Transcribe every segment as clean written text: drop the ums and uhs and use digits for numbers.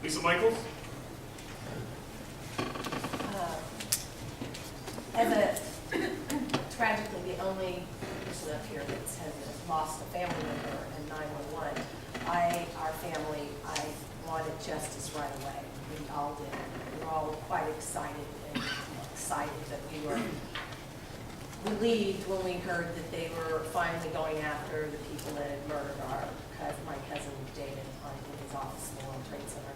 Lisa Michaels? As a, tragically, the only person up here that has lost a family member in 911, our family, I wanted justice right away. We all did. We were all quite excited that we were relieved when we heard that they were finally going after the people that had murdered my cousin David in his office in the World Trade Center.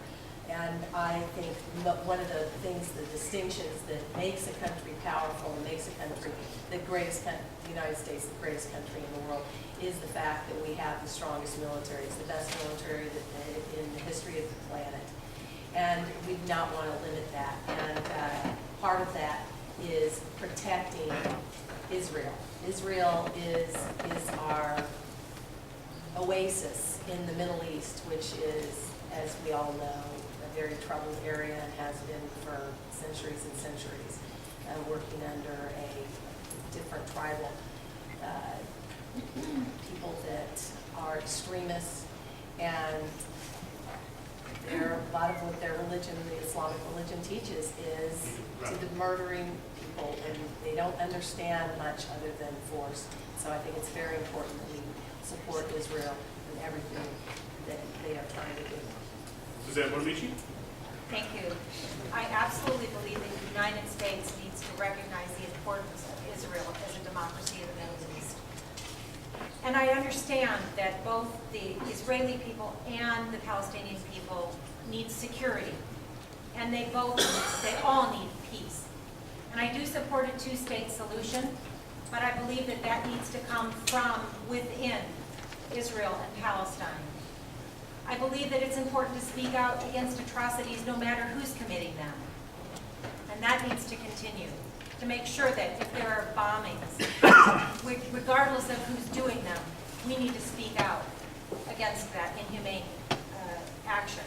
And I think one of the things, the distinctions that makes a country powerful and makes a country the United States, the greatest country in the world, is the fact that we have the strongest military. It's the best military in the history of the planet. And we do not want to limit that. And part of that is protecting Israel. Israel is our oasis in the Middle East, which is, as we all know, a very troubled area and has been for centuries and centuries, working under a different tribal people that are extremists, and a lot of what their religion, the Islamic religion, teaches is to the murdering people, and they don't understand much other than force. So I think it's very important that we support Israel in everything that they are trying to do. Suzanne Bonamici? Thank you. I absolutely believe that the United States needs to recognize the importance of Israel as a democracy in the Middle East. And I understand that both the Israeli people and the Palestinian people need security. And they all need peace. And I do support a two-state solution, but I believe that that needs to come from within Israel and Palestine. I believe that it's important to speak out against atrocities no matter who's committing them. And that needs to continue, to make sure that if there are bombings, regardless of who's doing them, we need to speak out against that inhumane action.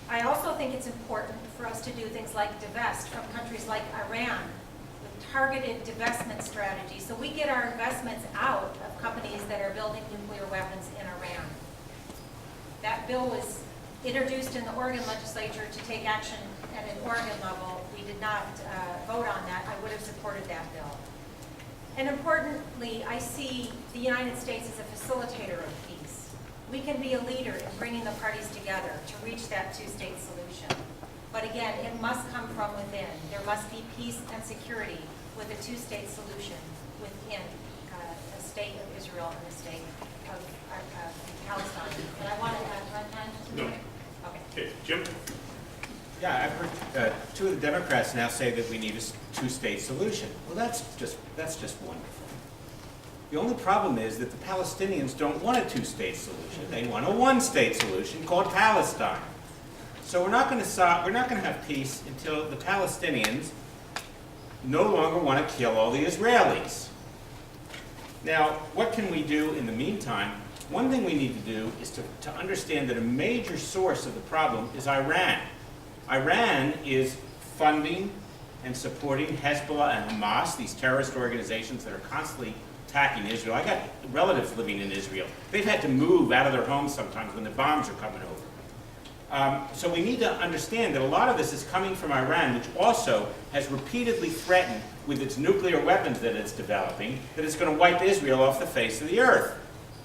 I also think it's important for us to do things like divest from countries like Iran with targeted divestment strategies, so we get our investments out of companies that are building nuclear weapons in Iran. That bill was introduced in the Oregon legislature to take action at an Oregon level. We did not vote on that. I would have supported that bill. And importantly, I see the United States as a facilitator of peace. We can be a leader in bringing the parties together to reach that two-state solution. But again, it must come from within. There must be peace and security with a two-state solution within a state of Israel and a state of Palestine. And I want to add time. No. Okay, Jim? Yeah, I've heard two of the Democrats now say that we need a two-state solution. Well, that's just wonderful. The only problem is that the Palestinians don't want a two-state solution. They want a one-state solution called Palestine. So we're not going to have peace until the Palestinians no longer want to kill all the Israelis. Now, what can we do in the meantime? One thing we need to do is to understand that a major source of the problem is Iran. Iran is funding and supporting Hezbollah and Hamas, these terrorist organizations that are constantly attacking Israel. I got relatives living in Israel. They've had to move out of their homes sometimes when the bombs are coming over. So we need to understand that a lot of this is coming from Iran, which also has repeatedly threatened with its nuclear weapons that it's developing, that it's going to wipe Israel off the face of the earth.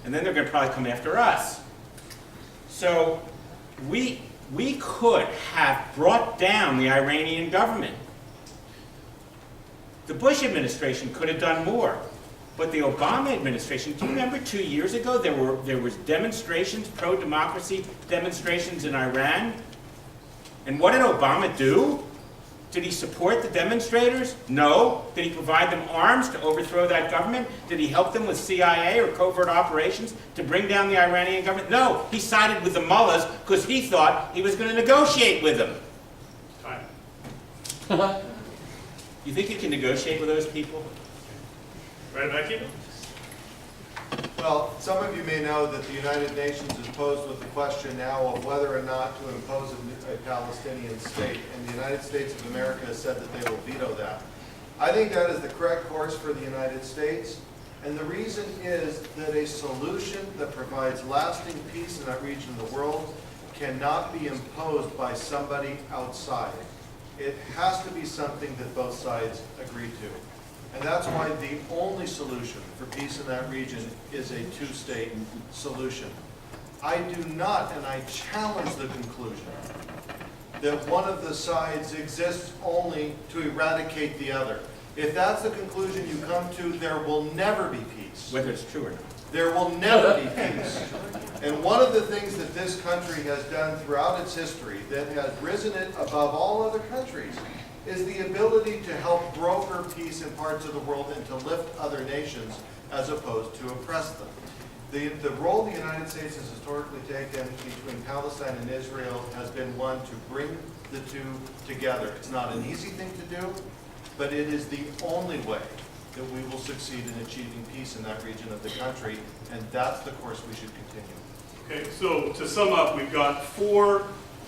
And then they're going to probably come after us. So we could have brought down the Iranian government. The Bush administration could have done more. But the Obama administration, do you remember 2 years ago there was demonstrations, pro-democracy demonstrations in Iran? And what did Obama do? Did he support the demonstrators? No. Did he provide them arms to overthrow that government? Did he help them with CIA or covert operations to bring down the Iranian government? No. He sided with the mullahs because he thought he was going to negotiate with them. Time. You think you can negotiate with those people? Right back here? Well, some of you may know that the United Nations is posed with the question now of whether or not to impose a Palestinian state, and the United States of America has said that they will veto that. I think that is the correct course for the United States, and the reason is that a solution that provides lasting peace in that region of the world cannot be imposed by somebody outside. It has to be something that both sides agree to. And that's why the only solution for peace in that region is a two-state solution. I do not, and I challenge the conclusion, that one of the sides exists only to eradicate the other. If that's the conclusion you come to, there will never be peace. Whether it's true or not. There will never be peace. And one of the things that this country has done throughout its history that has risen it above all other countries is the ability to help broker peace in parts of the world and to lift other nations as opposed to oppress them. The role the United States has historically taken between Palestine and Israel has been one to bring the two together. It's not an easy thing to do, but it is the only way that we will succeed in achieving peace in that region of the country, and that's the course we should continue. Okay, so to sum up, we've got 4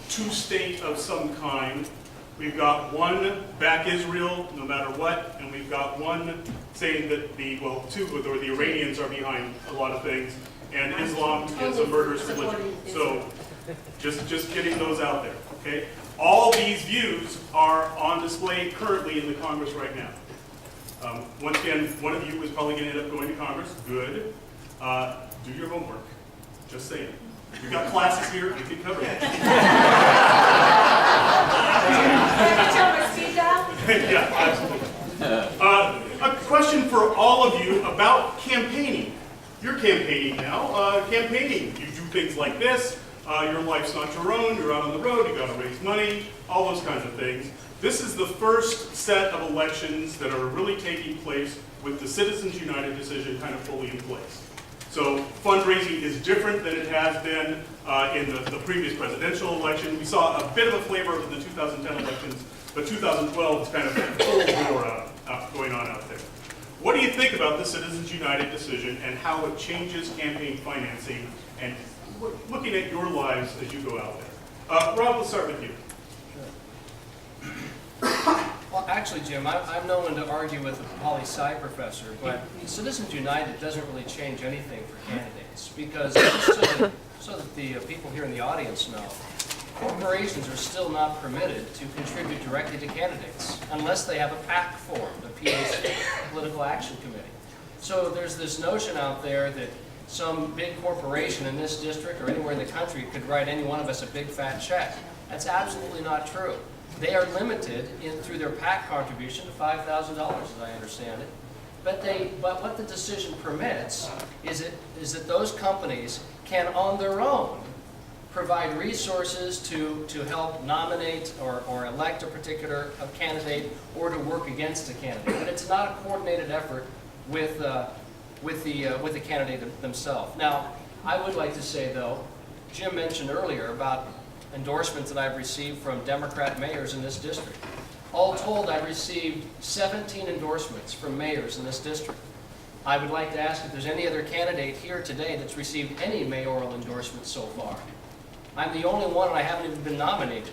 two-state of some kind. We've got 1 back Israel no matter what, and we've got 1 saying that 2 or the Iranians are behind a lot of things, and Islam is a murderous religion. So just getting those out there, okay? All these views are on display currently in the Congress right now. Once again, one of you is probably going to end up going to Congress. Good. Do your homework. Just saying. We've got classes here. You can cover it. Yeah, absolutely. A question for all of you about campaigning. You're campaigning now. Campaigning. You do things like this. Your life's not your own. You're out on the road. You got to raise money. All those kinds of things. This is the first set of elections that are really taking place with the Citizens United decision kind of fully in place. So fundraising is different than it has been in the previous presidential election. We saw a bit of a flavor of the 2010 elections, but 2012 is kind of full bore going on out there. What do you think about the Citizens United decision and how it changes campaign financing and looking at your lives as you go out there? Rob, let's start with you. Well, actually, Jim, I'm no one to argue with a poli-sci professor, but Citizens United doesn't really change anything for candidates because, so that the people here in the audience know, corporations are still not permitted to contribute directly to candidates unless they have a PAC form, the PAC, Political Action Committee. So there's this notion out there that some big corporation in this district or anywhere in the country could write any one of us a big fat check. That's absolutely not true. They are limited through their PAC contribution to $5,000, as I understand it. But what the decision permits is that those companies can, on their own, provide resources to help nominate or elect a particular candidate or to work against a candidate. But it's not a coordinated effort with the candidate themselves. Now, I would like to say, though, Jim mentioned earlier about endorsements that I've received from Democrat mayors in this district. All told, I've received 17 endorsements from mayors in this district. I would like to ask if there's any other candidate here today that's received any mayoral endorsements so far. I'm the only one and I haven't even been nominated.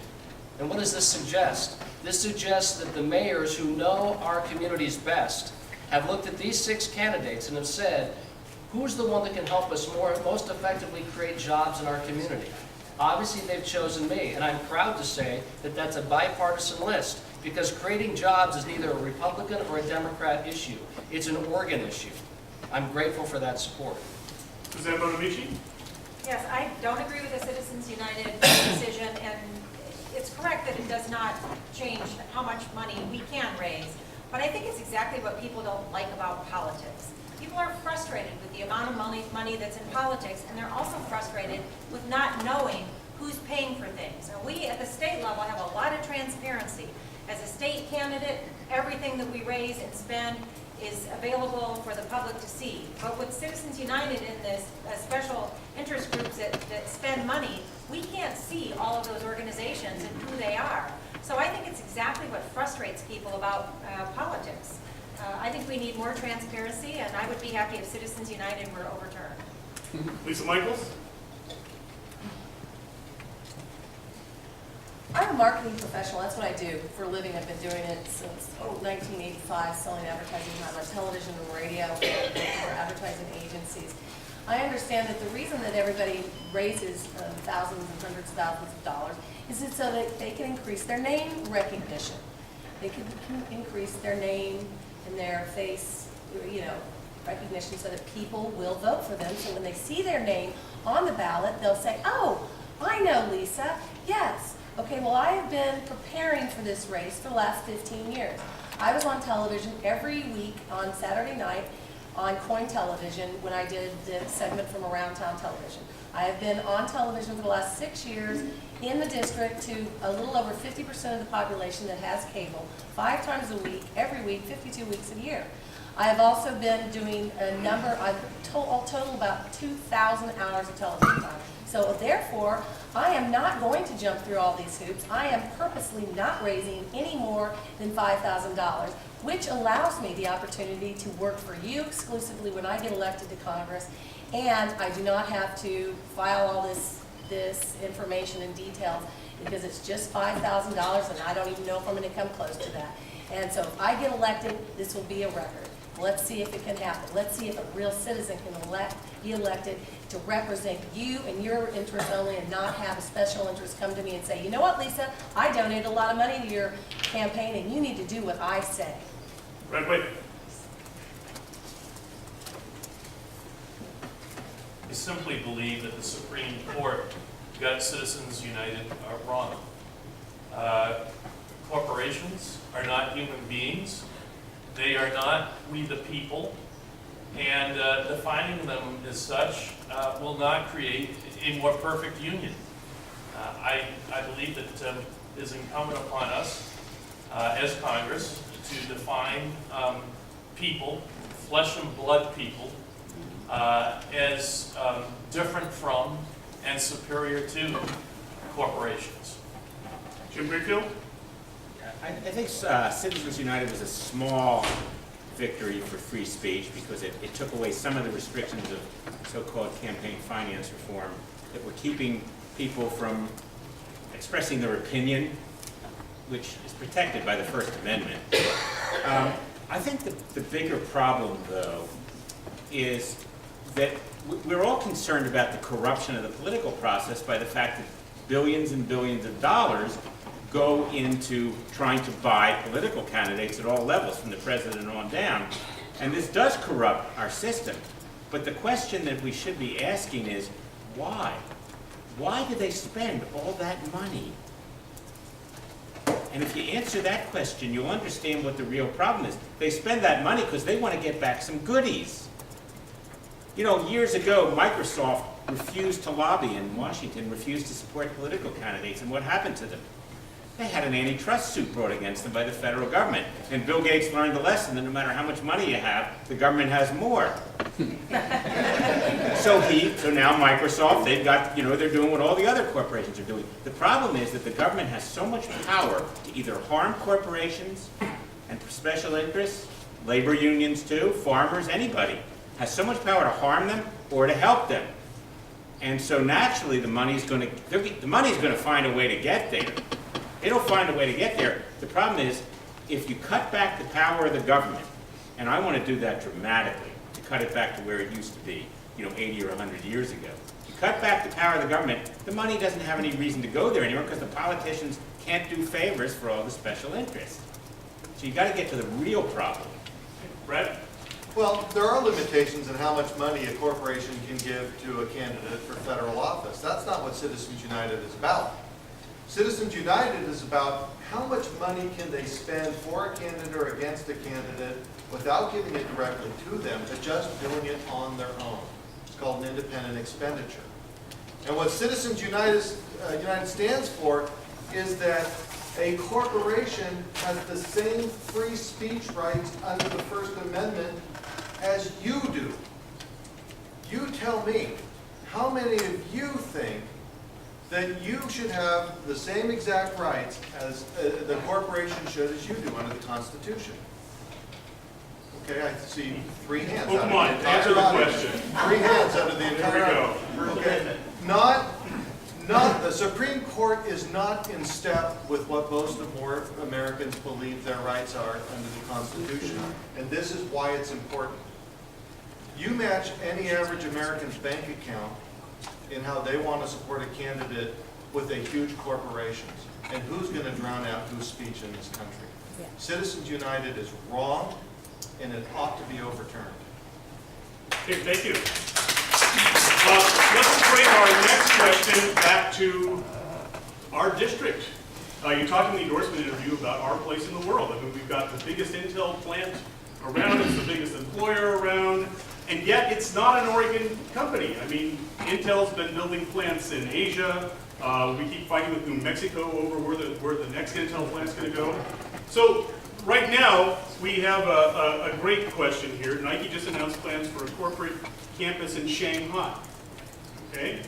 And what does this suggest? This suggests that the mayors who know our communities best have looked at these 6 candidates and have said, who's the one that can help us most effectively create jobs in our community? Obviously, they've chosen me, and I'm proud to say that that's a bipartisan list because creating jobs is neither a Republican or a Democrat issue. It's an Oregon issue. I'm grateful for that support. Suzanne Bonamici? Yes, I don't agree with the Citizens United decision, and it's correct that it does not change how much money we can raise, but I think it's exactly what people don't like about politics. People are frustrated with the amount of money that's in politics, and they're also frustrated with not knowing who's paying for things. And we at the state level have a lot of transparency. As a state candidate, everything that we raise and spend is available for the public to see. But with Citizens United in this special interest groups that spend money, we can't see all of those organizations and who they are. So I think it's exactly what frustrates people about politics. I think we need more transparency, and I would be happy if Citizens United were overturned. Lisa Michaels? I'm a marketing professional. That's what I do for a living. I've been doing it since 1985, selling advertising on television and radio for advertising agencies. I understand that the reason that everybody raises thousands and hundreds of thousands of dollars is it so that they can increase their name recognition. They can increase their name and their face, recognition so that people will vote for them. So when they see their name on the ballot, they'll say, oh, I know Lisa, yes. Okay, well, I have been preparing for this race for the last 15 years. I was on television every week on Saturday night on Coin Television when I did the segment from Around Town Television. I have been on television for the last 6 years in the district to a little over 50% of the population that has cable, 5 times a week, every week, 52 weeks a year. I have also been doing total about 2,000 hours of television time. So therefore, I am not going to jump through all these hoops. I am purposely not raising any more than $5,000, which allows me the opportunity to work for you exclusively when I get elected to Congress, and I do not have to file all this information and details because it's just $5,000, and I don't even know if I'm going to come close to that. And so if I get elected, this will be a record. Let's see if it can happen. Let's see if a real citizen can be elected to represent you and your interests only and not have a special interest come to me and say, you know what, Lisa, I donated a lot of money to your campaign and you need to do what I say. Right, wait. I simply believe that the Supreme Court got Citizens United wrong. Corporations are not human beings. They are not we the people, and defining them as such will not create a more perfect union. I believe that it is incumbent upon us as Congress to define people, flesh and blood people, as different from and superior to corporations. Jim Greenfield? I think Citizens United was a small victory for free speech because it took away some of the restrictions of so-called campaign finance reform that were keeping people from expressing their opinion, which is protected by the First Amendment. I think the bigger problem, though, is that we're all concerned about the corruption of the political process by the fact that billions and billions of dollars go into trying to buy political candidates at all levels, from the president on down. And this does corrupt our system. But the question that we should be asking is, why? Why do they spend all that money? And if you answer that question, you'll understand what the real problem is. They spend that money because they want to get back some goodies. You know, years ago, Microsoft refused to lobby in Washington, refused to support political candidates, and what happened to them? They had an antitrust suit brought against them by the federal government. And Bill Gates learned the lesson that no matter how much money you have, the government has more. So now Microsoft, they've got, they're doing what all the other corporations are doing. The problem is that the government has so much power to either harm corporations and special interests, labor unions too, farmers, anybody, has so much power to harm them or to help them. And so naturally the money's going to find a way to get there. It'll find a way to get there. The problem is, if you cut back the power of the government, and I want to do that dramatically, to cut it back to where it used to be, 80 or 100 years ago. You cut back the power of the government, the money doesn't have any reason to go there anymore because the politicians can't do favors for all the special interests. So you got to get to the real problem. Brett? Well, there are limitations on how much money a corporation can give to a candidate for federal office. That's not what Citizens United is about. Citizens United is about how much money can they spend for a candidate or against a candidate without giving it directly to them, but just doing it on their own. It's called an independent expenditure. And what Citizens United stands for is that a corporation has the same free speech rights under the First Amendment as you do. You tell me, how many of you think that you should have the same exact rights as the corporation should as you do under the Constitution? Okay, I see 3 hands. Oh, come on, answer the question. 3 hands out of the entire. Here we go. Okay, the Supreme Court is not in step with what most of more Americans believe their rights are under the Constitution, and this is why it's important. You match any average American's bank account in how they want to support a candidate with a huge corporations. And who's going to drown out whose speech in this country? Yeah. Citizens United is wrong, and it ought to be overturned. Okay, thank you. Let's bring our next question back to our district. You talked in the endorsement interview about our place in the world. I mean, we've got the biggest Intel plant around, it's the biggest employer around, and yet it's not an Oregon company. I mean, Intel's been building plants in Asia. We keep fighting with New Mexico over where the next Intel plant's going to go. So right now, we have a great question here. Nike just announced plans for a corporate campus in Shanghai. Okay?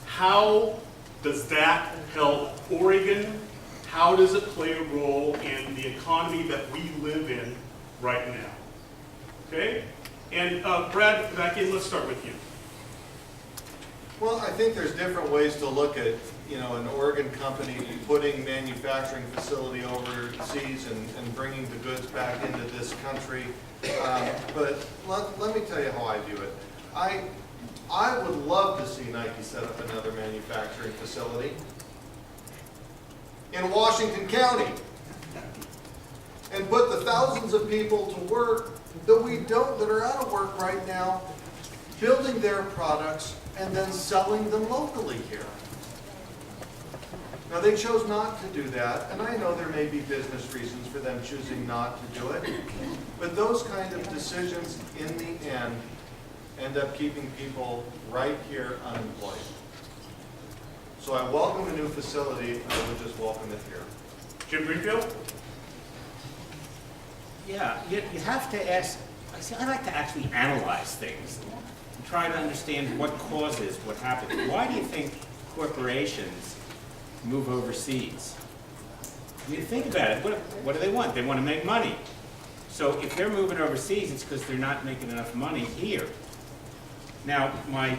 How does that help Oregon? How does it play a role in the economy that we live in right now? Okay? And Brad, back in, let's start with you. Well, I think there's different ways to look at, an Oregon company putting manufacturing facility overseas and bringing the goods back into this country. But let me tell you how I view it. I would love to see Nike set up another manufacturing facility in Washington County and put the thousands of people to work that are out of work right now, building their products and then selling them locally here. Now, they chose not to do that, and I know there may be business reasons for them choosing not to do it, but those kind of decisions in the end up keeping people right here unemployed. So I welcome a new facility, I would just welcome it here. Jim Greenfield? Yeah, you have to ask, I like to actually analyze things and try to understand what causes what happens. Why do you think corporations move overseas? I mean, think about it. What do they want? They want to make money. So if they're moving overseas, it's because they're not making enough money here. Now, my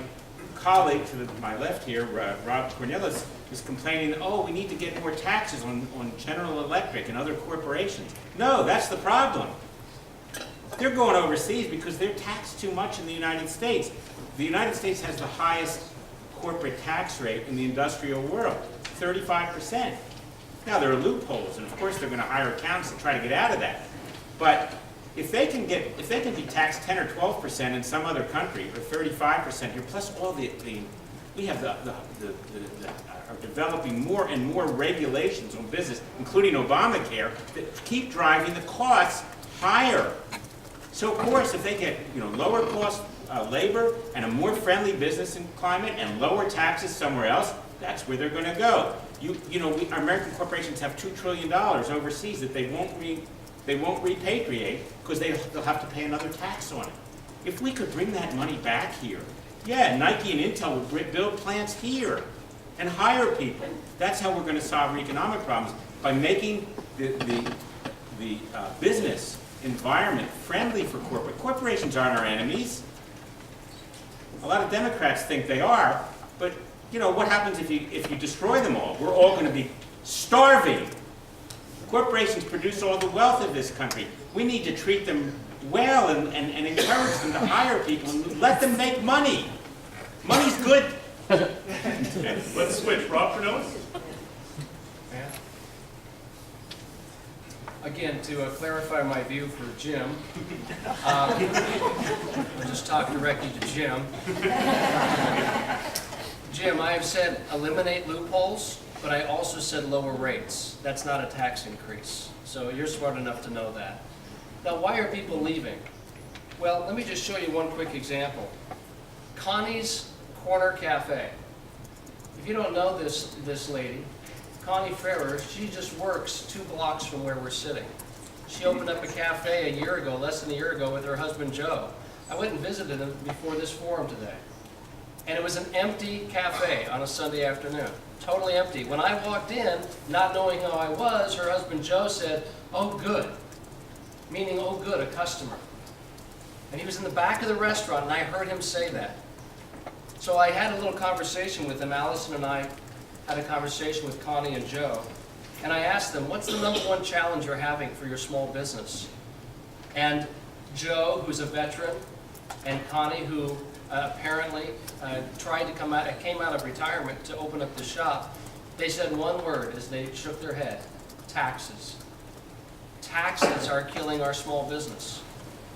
colleague to my left here, Rob Cornilles, is complaining, oh, we need to get more taxes on General Electric and other corporations. No, that's the problem. They're going overseas because they're taxed too much in the United States. The United States has the highest corporate tax rate in the industrial world, 35%. Now, there are loopholes, and of course they're going to hire accountants to try to get out of that. But if they can be taxed 10 or 12% in some other country, or 35% here, plus all we have are developing more and more regulations on business, including Obamacare, that keep driving the costs higher. So of course, if they get lower cost labor and a more friendly business climate and lower taxes somewhere else, that's where they're going to go. Our American corporations have $2 trillion overseas that they won't repatriate because they'll have to pay another tax on it. If we could bring that money back here, yeah, Nike and Intel would build plants here and hire people. That's how we're going to solve economic problems, by making the business environment friendly for corporate. Corporations aren't our enemies. A lot of Democrats think they are, but what happens if you destroy them all? We're all going to be starving. Corporations produce all the wealth of this country. We need to treat them well and encourage them to hire people and let them make money. Money's good. Okay, let's switch. Rob Cornilles? Again, to clarify my view for Jim, I'll just talk directly to Jim. Jim, I have said eliminate loopholes, but I also said lower rates. That's not a tax increase. So you're smart enough to know that. Now, why are people leaving? Well, let me just show you one quick example. Connie's Corner Cafe. If you don't know this lady, Connie Ferrer, she just works 2 blocks from where we're sitting. She opened up a cafe less than a year ago, with her husband Joe. I went and visited him before this forum today. And it was an empty cafe on a Sunday afternoon. Totally empty. When I walked in, not knowing who I was, her husband Joe said, "Oh, good." Meaning, "Oh, good, a customer." And he was in the back of the restaurant, and I heard him say that. So I had a little conversation with him. Allison and I had a conversation with Connie and Joe. And I asked them, what's the #1 challenge you're having for your small business? And Joe, who's a veteran, and Connie, who apparently came out of retirement to open up the shop, they said one word as they shook their head: taxes. Taxes are killing our small business.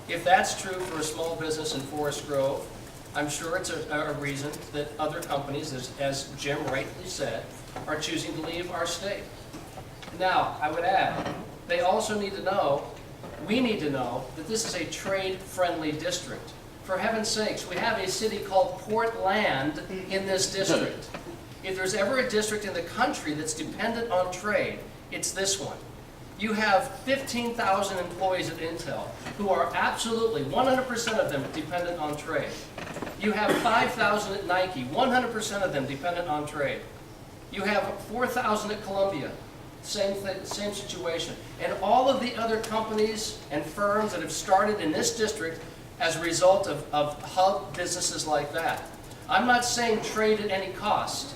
If that's true for a small business in Forest Grove, I'm sure it's a reason that other companies, as Jim rightly said, are choosing to leave our state. Now, I would add, they also need to know, we need to know, that this is a trade-friendly district. For heaven's sakes, we have a city called Portland in this district. If there's ever a district in the country that's dependent on trade, it's this one. You have 15,000 employees at Intel who are absolutely, 100% of them dependent on trade. You have 5,000 at Nike, 100% of them dependent on trade. You have 4,000 at Columbia, same situation. And all of the other companies and firms that have started in this district as a result of hub businesses like that. I'm not saying trade at any cost.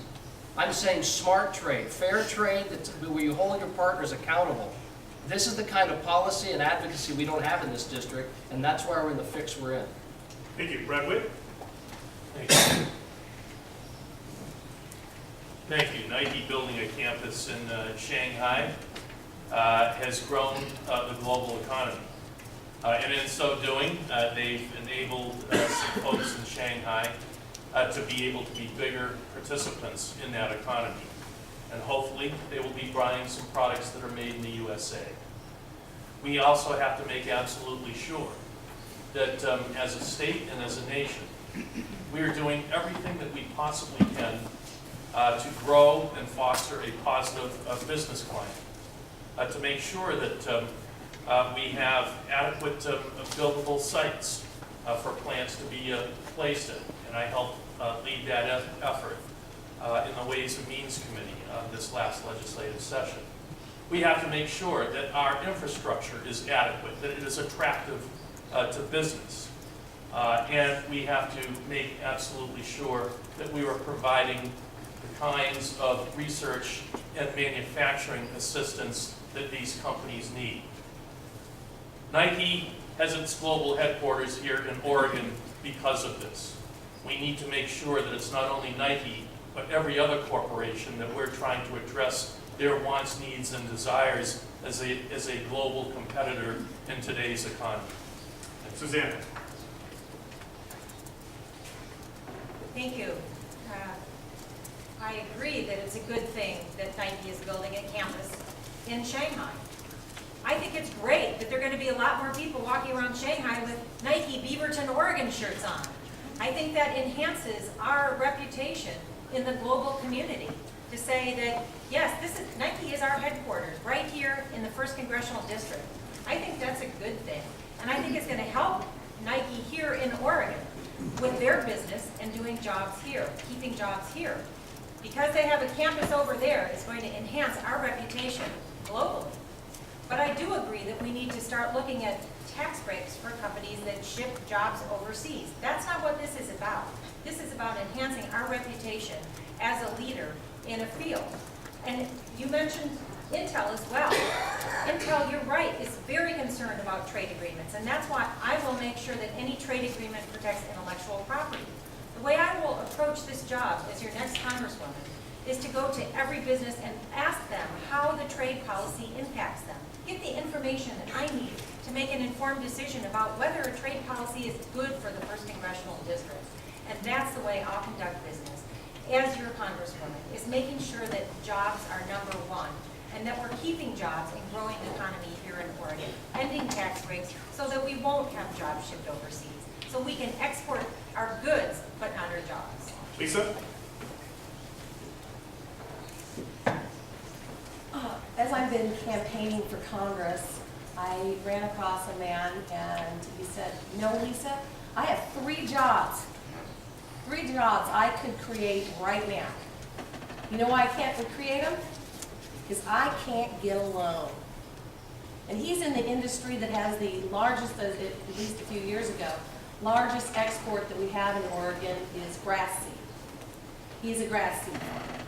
I'm saying smart trade, fair trade, where you hold your partners accountable. This is the kind of policy and advocacy we don't have in this district, and that's why we're in the fix we're in. Thank you. Brad Witt? Thank you. Thank you. Nike building a campus in Shanghai has grown the global economy. And in so doing, they've enabled some folks in Shanghai to be able to be bigger participants in that economy. And hopefully, they will be buying some products that are made in the USA. We also have to make absolutely sure that as a state and as a nation, we are doing everything that we possibly can to grow and foster a positive business climate, to make sure that we have adequate buildable sites for plants to be placed in. And I helped lead that effort in the Ways and Means Committee this last legislative session. We have to make sure that our infrastructure is adequate, that it is attractive to business. And we have to make absolutely sure that we are providing the kinds of research and manufacturing assistance that these companies need. Nike has its global headquarters here in Oregon because of this. We need to make sure that it's not only Nike, but every other corporation that we're trying to address their wants, needs, and desires as a global competitor in today's economy. Susanna? Thank you. I agree that it's a good thing that Nike is building a campus in Shanghai. I think it's great that there are going to be a lot more people walking around Shanghai with Nike Beaverton, Oregon shirts on. I think that enhances our reputation in the global community to say that, yes, Nike is our headquarters right here in the 1st Congressional District. I think that's a good thing. And I think it's going to help Nike here in Oregon with their business and doing jobs here, keeping jobs here. Because they have a campus over there, it's going to enhance our reputation globally. But I do agree that we need to start looking at tax breaks for companies that ship jobs overseas. That's not what this is about. This is about enhancing our reputation as a leader in a field. And you mentioned Intel as well. Intel, you're right, is very concerned about trade agreements, and that's why I will make sure that any trade agreement protects intellectual property. The way I will approach this job as your next Congresswoman is to go to every business and ask them how the trade policy impacts them. Get the information that I need to make an informed decision about whether a trade policy is good for the 1st Congressional District. And that's the way I'll conduct business as your Congresswoman, is making sure that jobs are number one, and that we're keeping jobs and growing the economy here in Oregon, ending tax breaks so that we won't have jobs shipped overseas, so we can export our goods but not our jobs. Lisa? As I've been campaigning for Congress, I ran across a man and he said, "You know, Lisa, I have 3 jobs. 3 jobs I could create right now. You know why I can't create them? Because I can't get a loan." And he's in the industry that has the largest, at least a few years ago, largest export that we have in Oregon is grass seed. He's a grass seed farmer.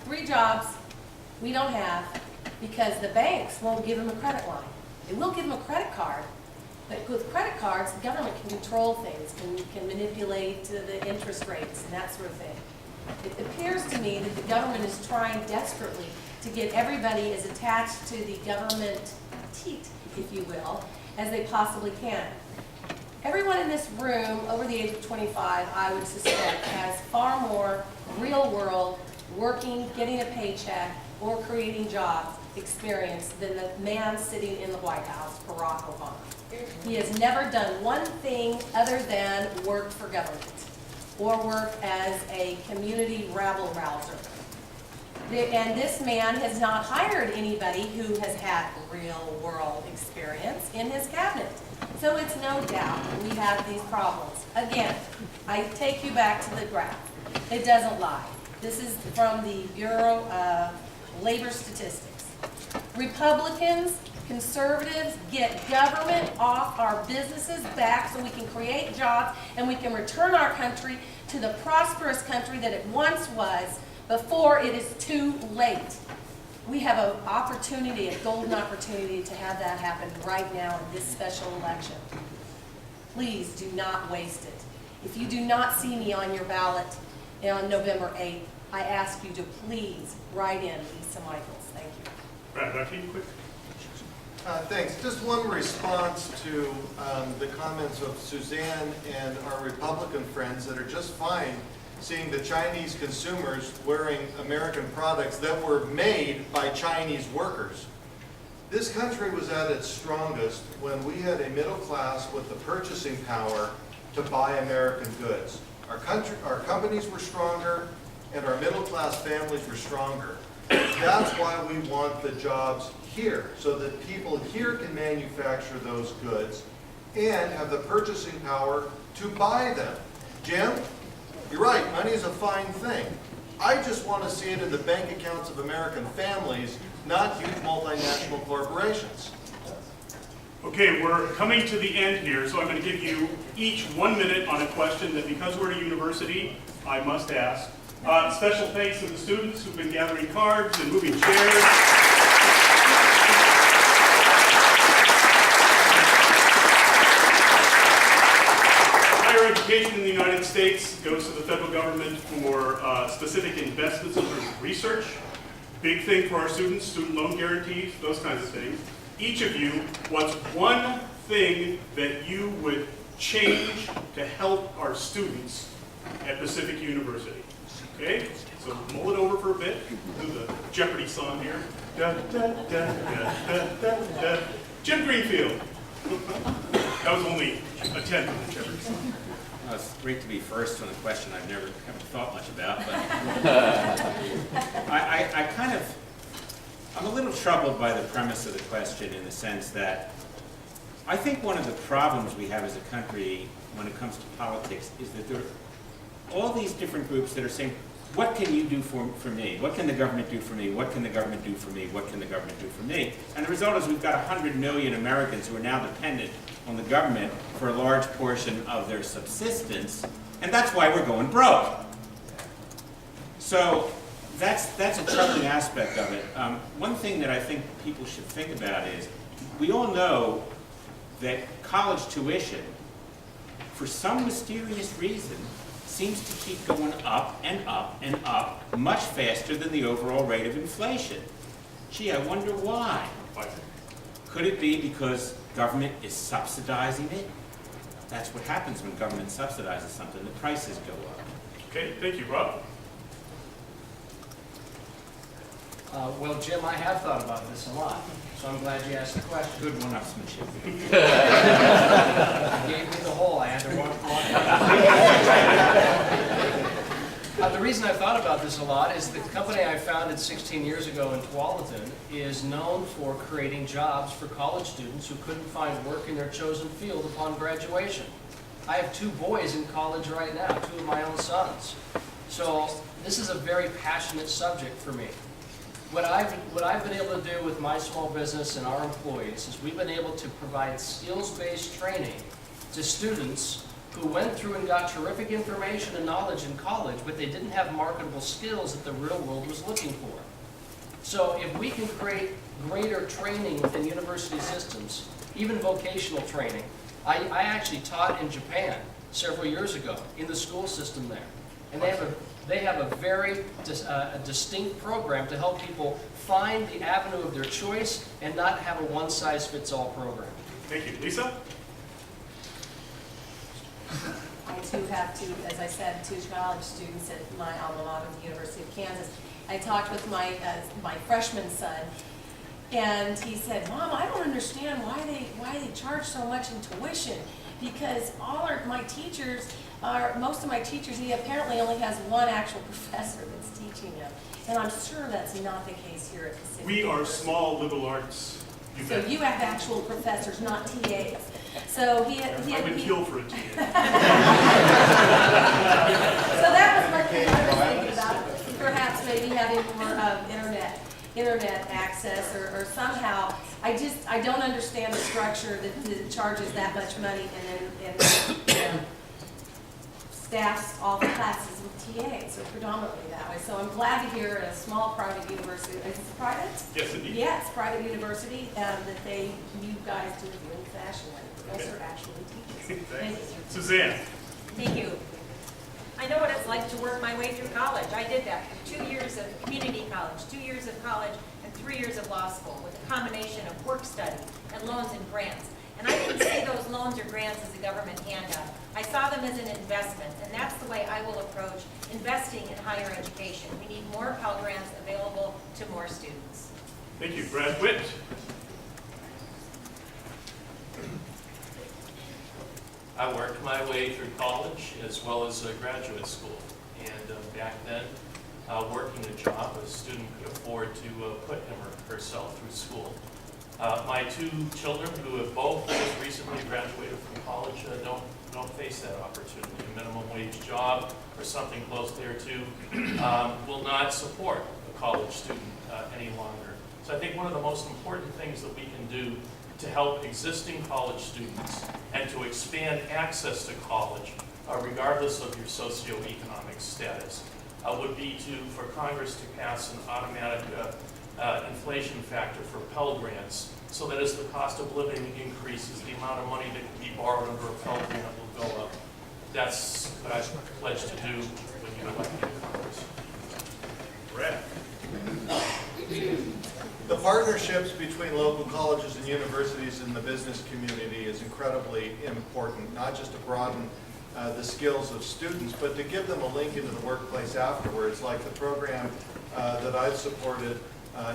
3 jobs we don't have because the banks won't give him a credit line. They will give him a credit card, But with credit cards, the government can control things, can manipulate the interest rates and that sort of thing. It appears to me that the government is trying desperately to get everybody as attached to the government teat, if you will, as they possibly can. Everyone in this room over the age of 25, I would suspect, has far more real world, working, getting a paycheck, or creating jobs experience than the man sitting in the White House, Barack Obama. He has never done one thing other than work for government or work as a community rabble-rouser. And this man has not hired anybody who has had real-world experience in his cabinet. So it's no doubt we have these problems. Again, I take you back to the graph. It doesn't lie. This is from the Bureau of Labor Statistics. Republicans, conservatives get government off our businesses back so we can create jobs and we can return our country to the prosperous country that it once was before it is too late. We have an opportunity, a golden opportunity to have that happen right now in this special election. Please do not waste it. If you do not see me on your ballot on November 8th, I ask you to please write in Lisa Michaels. Thank you. Brad, back to you quick. Thanks. Just one response to the comments of Suzanne and our Republican friends that are just fine seeing the Chinese consumers wearing American products that were made by Chinese workers. This country was at its strongest when we had a middle class with the purchasing power to buy American goods. Our companies were stronger and our middle class families were stronger. That's why we want the jobs here, so that people here can manufacture those goods and have the purchasing power to buy them. Jim, you're right, money is a fine thing. I just want to see it in the bank accounts of American families, not huge multinational corporations. Okay, we're coming to the end here, so I'm going to give you each 1 minute on a question that, because we're at a university, I must ask. Special thanks to the students who've been gathering cards and moving chairs. Higher education in the United States goes to the federal government for specific investments in terms of research. Big thing for our students, student loan guarantees, those kinds of things. Each of you, what's one thing that you would change to help our students at Pacific University? Okay, so mull it over for a bit. Do the Jeopardy song here. Da, da, da, da, da, da, da. Jim Greenfield. That was only a tenth of the Jeopardy song. Well, it's great to be first on a question I've never thought much about, but I'm a little troubled by the premise of the question in the sense that I think one of the problems we have as a country when it comes to politics is that there are all these different groups that are saying, what can you do for me? What can the government do for me? What can the government do for me? What can the government do for me? And the result is we've got 100 million Americans who are now dependent on the government for a large portion of their subsistence, and that's why we're going broke. So that's a troubling aspect of it. One thing that I think people should think about is, we all know that college tuition, for some mysterious reason, seems to keep going up and up and up much faster than the overall rate of inflation. Gee, I wonder why. Could it be because government is subsidizing it? That's what happens when government subsidizes something, the prices go up. Okay, thank you, Rob. Well, Jim, I have thought about this a lot, so I'm glad you asked the question. Good one-upsmanship. You gave me the whole, I had to walk. The reason I thought about this a lot is the company I founded 16 years ago in Tualatin is known for creating jobs for college students who couldn't find work in their chosen field upon graduation. I have 2 boys in college right now, 2 of my own sons. So this is a very passionate subject for me. What I've been able to do with my small business and our employees is we've been able to provide skills-based training to students who went through and got terrific information and knowledge in college, but they didn't have marketable skills that the real world was looking for. So if we can create greater training within university systems even vocational training. I actually taught in Japan several years ago in the school system there. And they have a very distinct program to help people find the avenue of their choice and not have a one-size-fits-all program. Thank you. Lisa? I too have two, as I said, two college students at my alma mater, the University of Kansas. I talked with my freshman son, and he said, "Mom, I don't understand why they charge so much in tuition, because my teachers most of my teachers, he apparently only has one actual professor that's teaching him, and I'm sure that's not the case here at the city. We are University. small liberal arts. So you have actual professors, not TAs. So I would kill for a TA. So that was my thing I was thinking about, perhaps maybe having more internet access or somehow. I don't understand the structure that charges that much money and then staffs all the classes with TAs, or predominantly that way. So I'm glad to hear a small private university, is it private? Yes, indeed. Yes, private university, that you guys do it the old-fashioned way. The professor actually teaches. Thank you. Suzanne? Thank you. I know what it's like to work my way through college. I did that. 2 years of community college, 2 years of college, and 3 years of law school with a combination of work study and loans and grants. And I didn't see those loans or grants as a government handout. I saw them as an investment, and that's the way I will approach investing in higher education. We need more Pell Grants available to more students. Thank you. Brad Witt? I worked my way through college as well as graduate school. And back then, working a job, a student could afford to put him or herself through school. My 2 children, who have both just recently graduated from college, don't face that opportunity. A minimum wage job or something close there too will not support a college student any longer. So I think one of the most important things that we can do to help existing college students and to expand access to college, regardless of your socioeconomic status, would be for Congress to pass an automatic inflation factor for Pell Grants, so that as the cost of living increases, the amount of money that can be borrowed under a Pell Grant will go up. That's what I pledge to do when you elect me to Congress. Brad? The partnerships between local colleges and universities and the business community is incredibly important, not just to broaden the skills of students, but to give them a link into the workplace afterwards, like the program that I've supported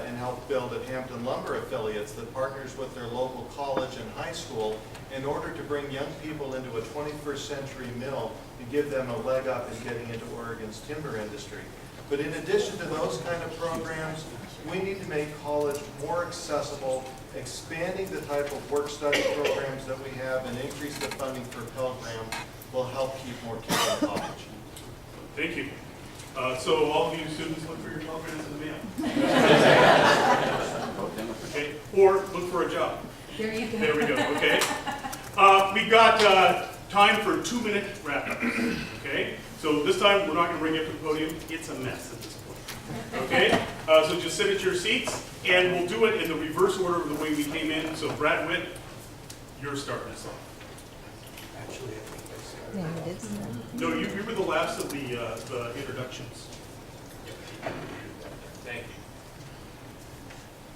and helped build at Hampton Lumber Affiliates that partners with their local college and high school in order to bring young people into a 21st century mill and give them a leg up in getting into Oregon's timber industry. But in addition to those kind of programs, we need to make college more accessible, expanding the type of work-study programs that we have and increase the funding for Pell Grant will help keep more kids in college. Thank you. So all of you students, look for your Pell Grants in the mail. Okay, or look for a job. There you go. There we go, okay. We've got time for a 2-minute wrap-up, okay? So this time, we're not gonna bring you up to the podium. It's a mess at this point, okay? So just sit at your seats, and we'll do it in the reverse order of the way we came in. So Brad Witt, you're starting us off. Actually, I think I said. Yeah, you did say. No, you were the last of the introductions. Thank you.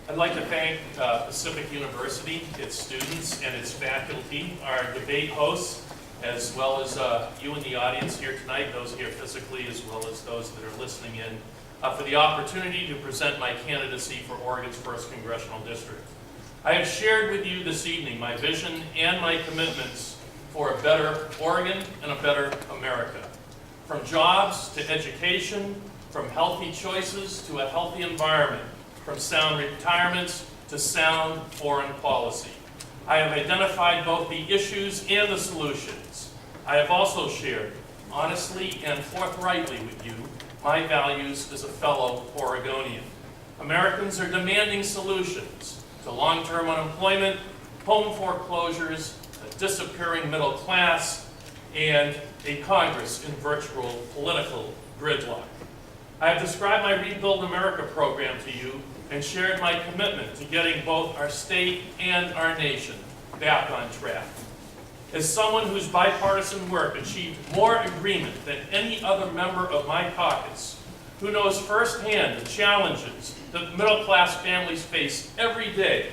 I'd like to thank Pacific University, its students, and its faculty, our debate hosts, as well as you in the audience here tonight, those here physically, as well as those that are listening in, for the opportunity to present my candidacy for Oregon's 1st Congressional District. I have shared with you this evening my vision and my commitments for a better Oregon and a better America. From jobs to education, from healthy choices to a healthy environment, from sound retirements to sound foreign policy. I have identified both the issues and the solutions. I have also shared, honestly and forthrightly with you, my values as a fellow Oregonian. Americans are demanding solutions to long-term unemployment, home foreclosures, a disappearing middle class, and a Congress in virtual political gridlock. I have described my Rebuild America program to you and shared my commitment to getting both our state and our nation back on track. As someone whose bipartisan work achieved more agreement than any other member of my caucus, who knows firsthand the challenges that middle-class families face every day,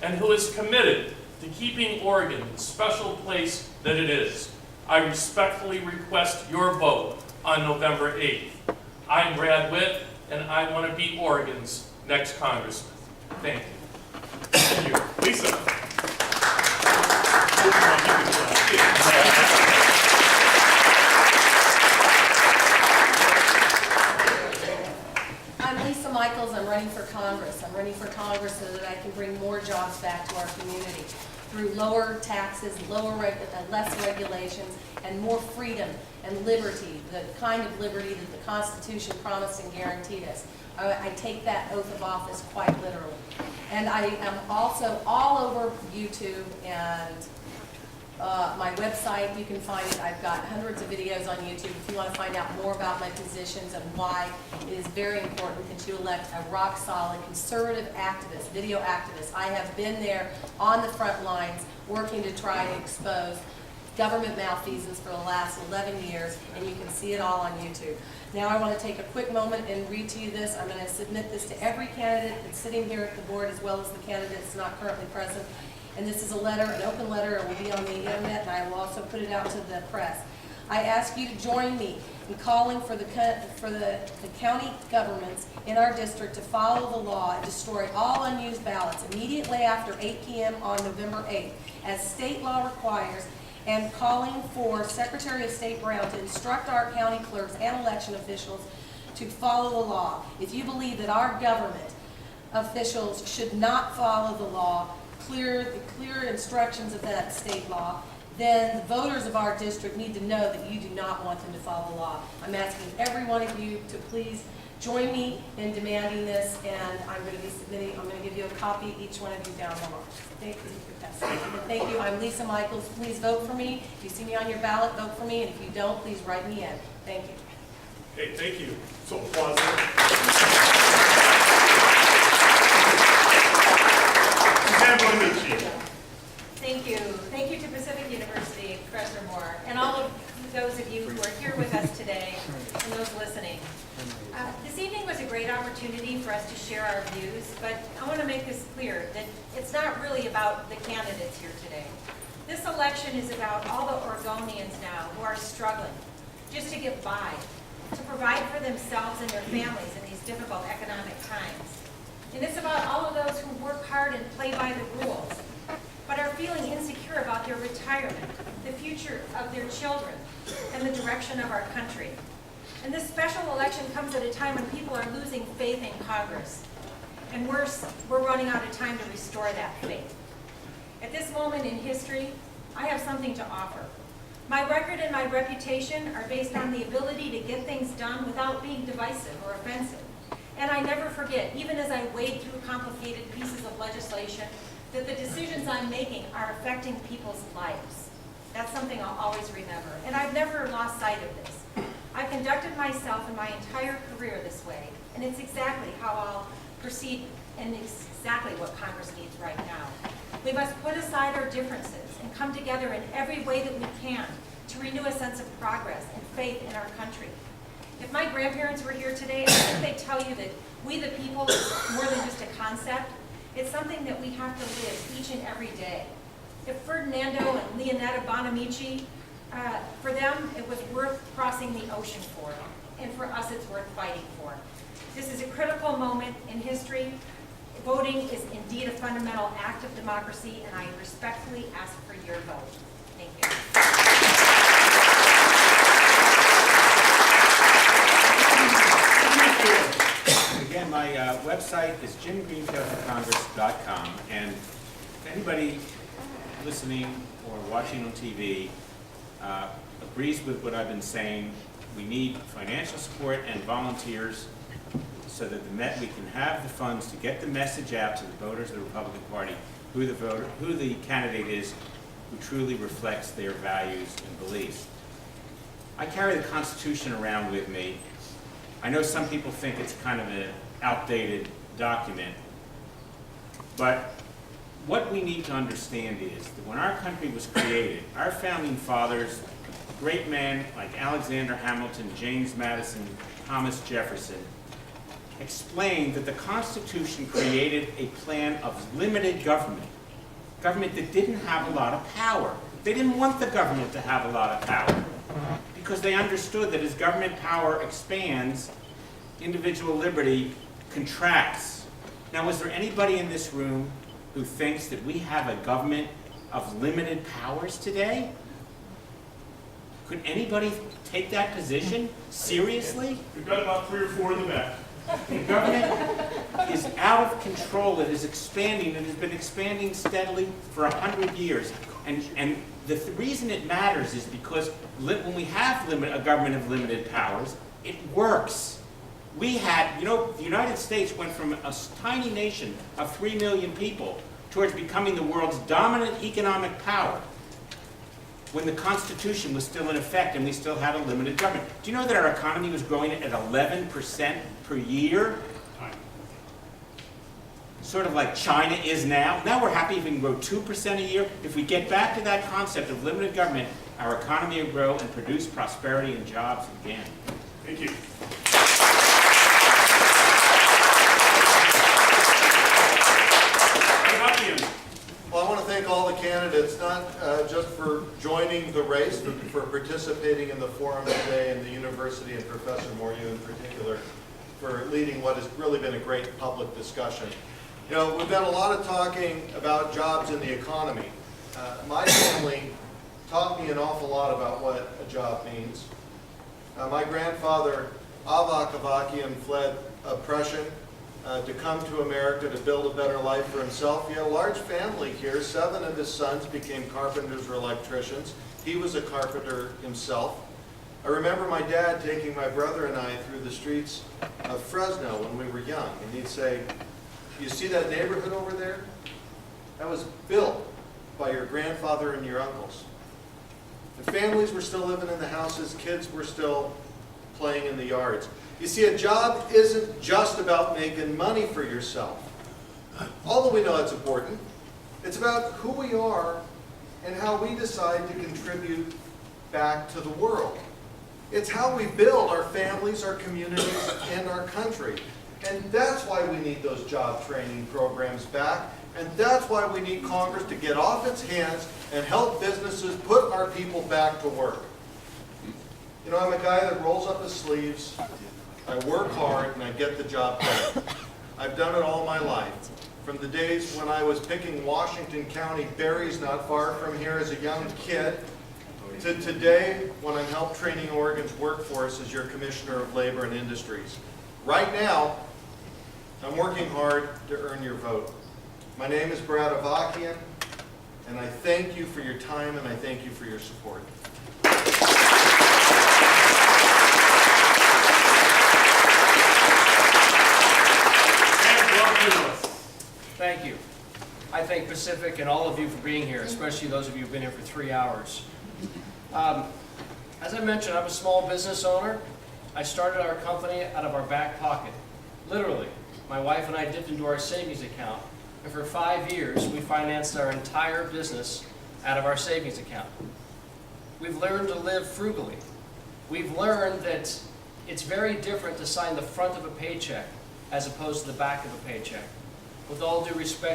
and who is committed to keeping Oregon the special place that it is, I respectfully request your vote on November 8th. I'm Brad Witt, and I want to be Oregon's next congressman. Thank you. Thank you. Lisa. I'm Lisa Michaels. I'm running for Congress. I'm running for Congress so that I can bring more jobs back to our community through lower taxes, less regulations, and more freedom and liberty, the kind of liberty that the Constitution promised and guaranteed us. I take that oath of office quite literally. And I am also all over YouTube and my website. You can find it. I've got hundreds of videos on YouTube if you want to find out more about my positions and why it is very important that you elect a rock-solid conservative activist, video activist. I have been there on the front lines working to try to expose government malfeasance for the last 11 years, and you can see it all on YouTube. Now I want to take a quick moment and read to you this. I'm going to submit this to every candidate that's sitting here at the board as well as the candidates not currently present. And this is a letter, an open letter. It will be on the internet, and I will also put it out to the press. I ask you to join me in calling for the county governments in our district to follow the law and destroy all unused ballots immediately after 8 p.m. on November 8th, as state law requires, and calling for Secretary of State Brown to instruct our county clerks and election officials to follow the law. If you believe that our government officials should not follow the law, the clear instructions of that state law, then the voters of our district need to know that you do not want them to follow the law. I'm asking every one of you to please join me in demanding this, and I'm going to give you a copy, each one of you down the line. Thank you. Thank you. I'm Lisa Michaels. Please vote for me. If you see me on your ballot, vote for me, and if you don't, please write me in. Thank you. Okay, thank you. So applause there. Suzanne Bonamici. Thank you. Thank you to Pacific University, Professor Moore, and all of those of you who are here with us today and those listening. This evening was a great opportunity for us to share our views, but I want to make this clear that it's not really about the candidates here today. This election is about all the Oregonians now who are struggling just to get by, to provide for themselves and their families in these difficult economic times. And it's about all of those who work hard and play by the rules, but are feeling insecure about their retirement, the future of their children, and the direction of our country. And this special election comes at a time when people are losing faith in Congress. And worse, we're running out of time to restore that faith. At this moment in history, I have something to offer. My record and my reputation are based on the ability to get things done without being divisive or offensive. And I never forget, even as I wade through complicated pieces of legislation, that the decisions I'm making are affecting people's lives. That's something I'll always remember. And I've never lost sight of this. I've conducted myself in my entire career this way, and it's exactly how I'll proceed and exactly what Congress needs right now. We must put aside our differences and come together in every way that we can to renew a sense of progress and faith in our country. If my grandparents were here today, I think they'd tell you that we the people is more than just a concept. It's something that we have to live each and every day. If Ferdinando and Leonetta Bonamici, for them, it was worth crossing the ocean for, and for us, it's worth fighting for. This is a critical moment in history. Voting is indeed a fundamental act of democracy, and I respectfully ask for your vote. Thank you. Again, my website is jimgreenfieldforcongress.com, and if anybody listening or watching on TV agrees with what I've been saying, we need financial support and volunteers so that we can have the funds to get the message out to the voters of the Republican Party who the candidate is who truly reflects their values and beliefs. I carry the Constitution around with me. I know some people think it's kind of an outdated document, but what we need to understand is that when our country was created, our founding fathers, great men like Alexander Hamilton, James Madison, Thomas Jefferson, explained that the Constitution created a plan of limited government, government that didn't have a lot of power. They didn't want the government to have a lot of power because they understood that as government power expands, individual liberty contracts. Now, is there anybody in this room who thinks that we have a government of limited powers today? Could anybody take that position seriously? We've got about 3 or 4 in the back. The government is out of control. It is expanding. It has been expanding steadily for 100 years. And the reason it matters is because when we have a government of limited powers, it works. We had, the United States went from a tiny nation of 3 million people towards becoming the world's dominant economic power when the Constitution was still in effect and we still had a limited government. Do you know that our economy was growing at 11% per year? Sort of like China is now. Now we're happy if we can grow 2% a year. If we get back to that concept of limited government, our economy will grow and produce prosperity and jobs again. Thank you. Well, I want to thank all the candidates, not just for joining the race, but for participating in the forum today, and the university and Professor Morieux in particular for leading what has really been a great public discussion. We've done a lot of talking about jobs in the economy. My family taught me an awful lot about what a job means. My grandfather, Avak, fled oppression to come to America to build a better life for himself. He had a large family here. 7 of his sons became carpenters or electricians. He was a carpenter himself. I remember my dad taking my brother and I through the streets of Fresno when we were young, and he'd say, "You see that neighborhood over there? That was built by your grandfather and your uncles." And families were still living in the houses, kids were still playing in the yards. You see, a job isn't just about making money for yourself. Although we know it's important, it's about who we are and how we decide to contribute back to the world. It's how we build our families, our communities, and our country. And that's why we need those job training programs back. And that's why we need Congress to get off its hands and help businesses put our people back to work. I'm a guy that rolls up his sleeves, I work hard, and I get the job done. I've done it all my life. From the days when I was picking Washington County berries not far from here as a young kid, to today when I'm help training Oregon's workforce as your Commissioner of Labor and Industries. Right now, I'm working hard to earn your vote. My name is Brad Avakian, and I thank you for your time and I thank you for your support. Thank you. I thank Pacific and all of you for being here, especially those of you who've been here for 3 hours. As I mentioned, I'm a small business owner. I started our company out of our back pocket. Literally, my wife and I dipped into our savings account, and for 5 years, we financed our entire business out of our savings account. We've learned to live frugally. We've learned that it's very different to sign the front of a paycheck as opposed to the back of a paycheck. With all due respect,